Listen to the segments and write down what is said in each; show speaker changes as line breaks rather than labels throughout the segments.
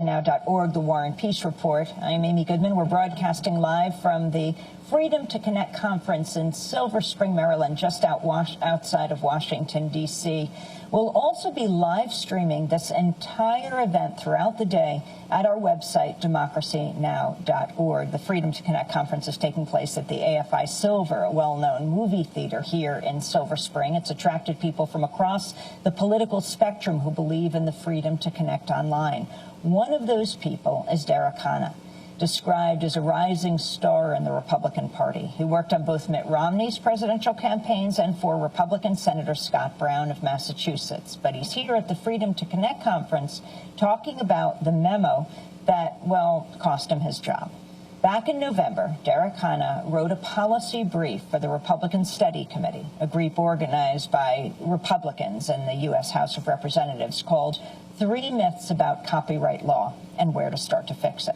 WarNow.org, the War and Peace Report. I'm Amy Goodman. We're broadcasting live from the Freedom to Connect conference in Silver Spring, Maryland, just outside of Washington, D.C. We'll also be live streaming this entire event throughout the day at our website, democracynow.org. The Freedom to Connect conference is taking place at the AFI Silver, a well-known movie theater here in Silver Spring. It's attracted people from across the political spectrum who believe in the freedom to connect online. One of those people is Khanna, described as a rising star in the Republican Party. He worked on both Mitt Romney's presidential campaigns and for Republican Senator Scott Brown of Massachusetts. But he's here at the Freedom to Connect conference talking about the memo that, well, cost him his job. Back in November, Khanna wrote a policy brief for the Republican Study Committee, a group organized by Republicans in the U.S. House of Representatives, called 3 Myths About Copyright Law and Where to Start to Fix It.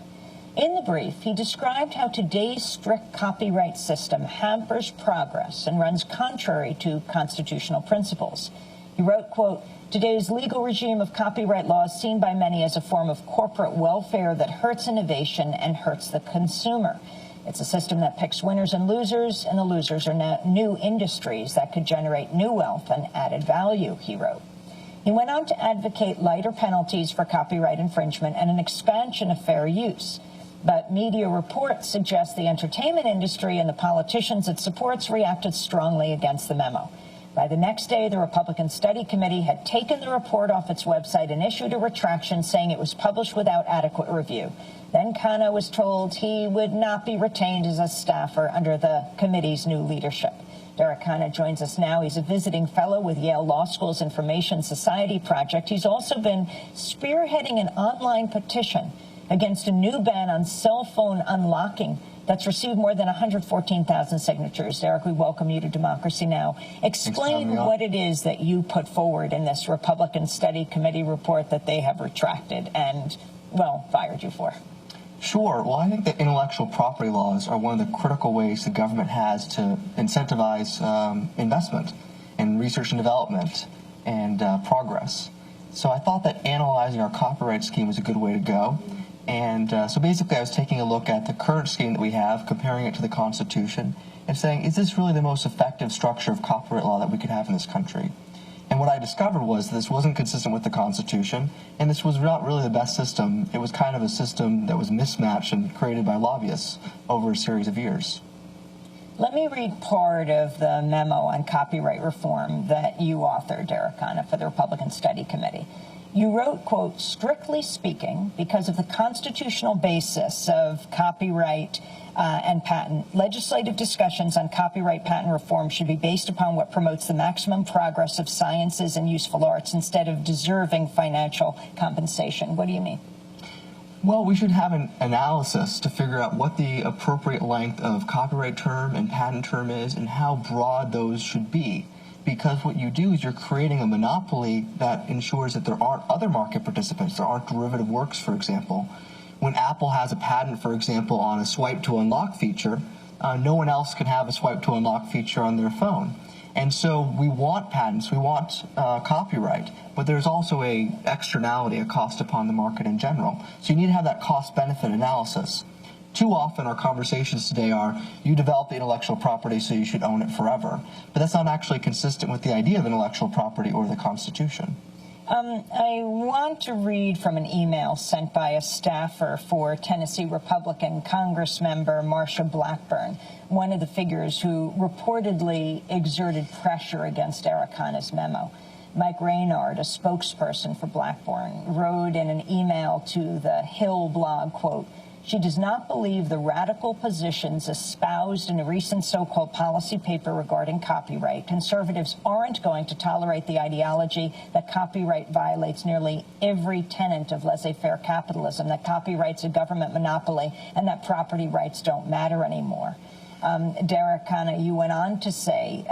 In the brief, he described how today's strict copyright system hampers progress and runs contrary to constitutional principles. He wrote, quote, "Today's legal regime of copyright law is seen by many as a form of corporate welfare that hurts innovation and hurts the consumer. It's a system that picks winners and the losers are now new industries that could generate new wealth and added value," he wrote. He went on to advocate lighter penalties for copyright infringement and an expansion of fair use. But media reports suggest the entertainment industry and the politicians it supports reacted strongly against the memo. By the next day, the Republican Study Committee had taken the report off its website and issued a retraction saying it was published without adequate review. Then Khanna was told he would not be retained as a staffer under the committee's new leadership. Khanna joins us now. He's a visiting fellow with Yale Law School's Information Society Project. He's also been spearheading an online petition against a new ban on cell phone unlocking that's received more than 114,000 signatures. Derek, we welcome you to Democracy Now! Explain what it is that you put forward in this Republican Study Committee report that they have retracted and, well, fired you for.
Sure. Well, I think that intellectual property laws are one of the critical ways the government has to incentivize investment in research and development and progress. So I thought that analyzing our copyright scheme was a good way to go. And so basically I was taking a look at the current scheme that we have, comparing it to the Constitution, and saying, is this really the most effective structure of copyright law that we could have in this country? And what I discovered was this wasn't consistent with the Constitution, and this was not really the best system. It was kind of a system that was mismatched and created by lobbyists over a series of years.
Let me read part of the memo on copyright reform that you authored, Khanna, for the Republican Study Committee. You wrote, quote, "Strictly speaking, because of the constitutional basis of copyright and patent, legislative discussions on copyright patent reform should be based upon what promotes the maximum progress of sciences and useful arts instead of deserving financial compensation." What do you mean?
Well, we should have an analysis to figure out what the appropriate length of copyright term and patent term is and how broad those should be. Because what you do is you're creating a monopoly that ensures that there aren't other market participants. There aren't derivative works, for example. When Apple has a patent, for example, on a swipe to unlock feature, no one else can have a swipe to unlock feature on their phone. And so we want patents, we want copyright, but there's also a externality, a cost upon the market in general. So you need to have that cost-benefit analysis. Too often our conversations today are, you develop the intellectual property so you should own it forever. But that's not actually consistent with the idea of intellectual property or the Constitution.
I want to read from an email sent by a staffer for Tennessee Republican Congressmember Marsha Blackburn, one of the figures who reportedly exerted pressure against Khanna's memo. Mike Raynard, a spokesperson for Blackburn, wrote in an email to the Hill blog, quote, "She does not believe the radical positions espoused in a recent so-called policy paper regarding copyright. Conservatives aren't going to tolerate the ideology that copyright violates nearly every tenet of laissez-faire capitalism, that copyright's a government monopoly, and that property rights don't matter anymore." Khanna, you went on to say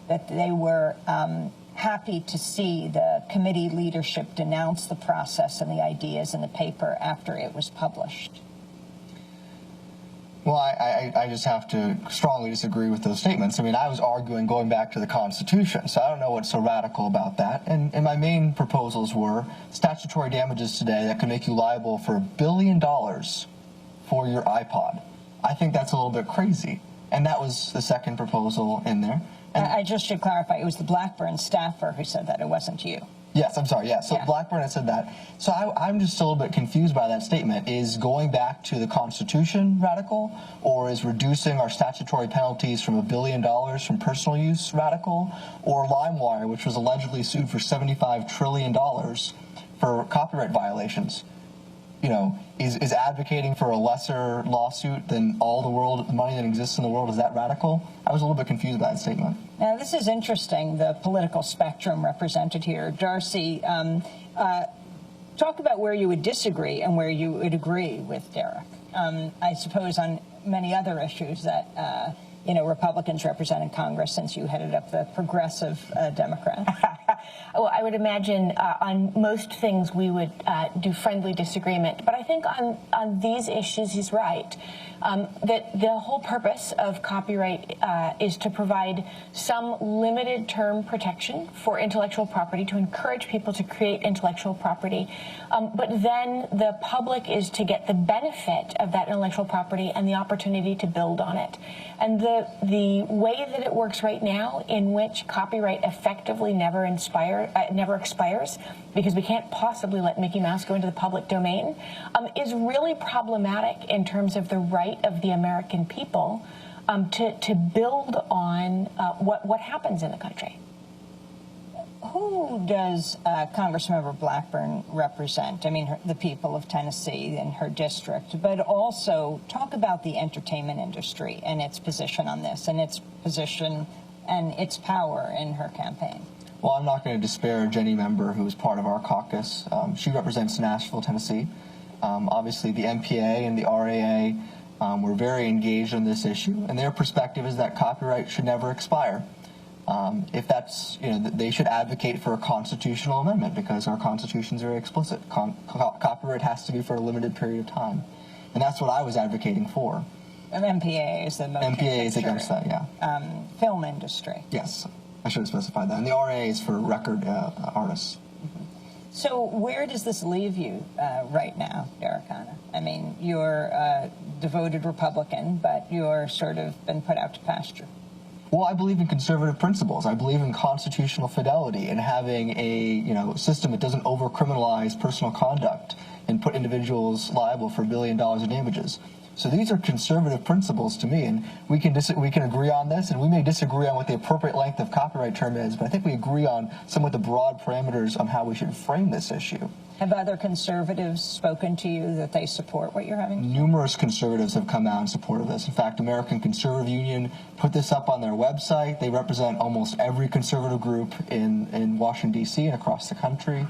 that they were happy to see the committee leadership denounce the process and the ideas in the paper after it was published.
Well, I just have to strongly disagree with those statements. I mean, I was arguing going back to the Constitution, so I don't know what's so radical about that. And my main proposals were statutory damages today that could make you liable for $1 billion for your iPod. I think that's a little bit crazy. And that was the second proposal in there. And
I just should clarify, it was the Blackburn staffer who said that, it wasn't you.
Yes, I'm sorry, yeah. So
Yeah.
Blackburn had said that. So I'm just a little bit confused by that statement. Is going back to the Constitution radical, or is reducing our statutory penalties from $1 billion from personal use radical, or LimeWire, which was allegedly sued for $75 trillion for copyright violations? You know, is advocating for a lesser lawsuit than all the money that exists in the world, is that radical? I was a little bit confused by that statement.
Now, this is interesting, the political spectrum represented here. Darcy, talk about where you would disagree and where you would agree with Derek. I suppose on many other issues that, Republicans represent in Congress, since you headed up the progressive Democrats.
Well, I would imagine on most things we would do friendly disagreement. But I think on these issues, he's right. That the whole purpose of copyright is to provide some limited term protection for intellectual property, to encourage people to create intellectual property. But then the public is to get the benefit of that intellectual property and the opportunity to build on it. And the way that it works right now, in which copyright effectively never expires, because we can't possibly let Mickey Mouse go into the public domain, is really problematic in terms of the right of the American people to build on what happens in the country.
Who does Congressmember Blackburn represent? I mean, the people of Tennessee and her district, but also talk about the entertainment industry and its position on this, and its position and its power in her campaign.
Well, I'm not going to disparage any member who is part of our caucus. She represents Nashville, Tennessee. Obviously, the MPA and the RAA were very engaged on this issue, and their perspective is that copyright should never expire. If that's, they should advocate for a constitutional amendment, because our Constitution is very explicit. Copyright has to be for a limited period of time. And that's what I was advocating for.
MPA is the motion
MPA is
picture,
against that, yeah.
Film industry.
Yes, I should have specified that. And the RA is for record artists.
So where does this leave you right now, Derek Khanna? I mean, you're a devoted Republican, but you're sort of been put out to pasture.
Well, I believe in conservative principles. I believe in constitutional fidelity and having a system that doesn't over-criminalize personal conduct and put individuals liable for $1 billion of damages. So these are conservative principles to me, and we can agree on this, and we may disagree on what the appropriate length of copyright term is, but I think we agree on some of the broad parameters on how we should frame this issue.
Have other conservatives spoken to you that they support what you're having?
Numerous conservatives have come out in support of this. In fact, American Conservative Union put this up on their website. They represent almost every conservative group in Washington, D.C. and across the country.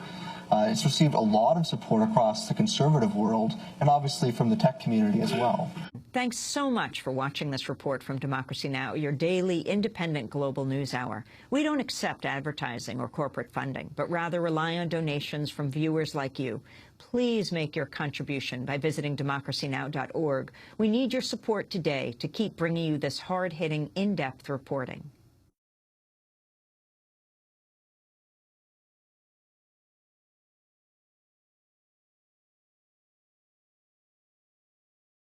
It's received a lot of support across the conservative world, and obviously from the tech community as well.
Thanks so much for watching this report from Democracy Now!, your daily independent global news hour. We don't accept advertising or corporate funding, but rather rely on donations from viewers like you. Please make your contribution by visiting democracynow.org. We need your support today to keep bringing you this hard-hitting, in-depth reporting.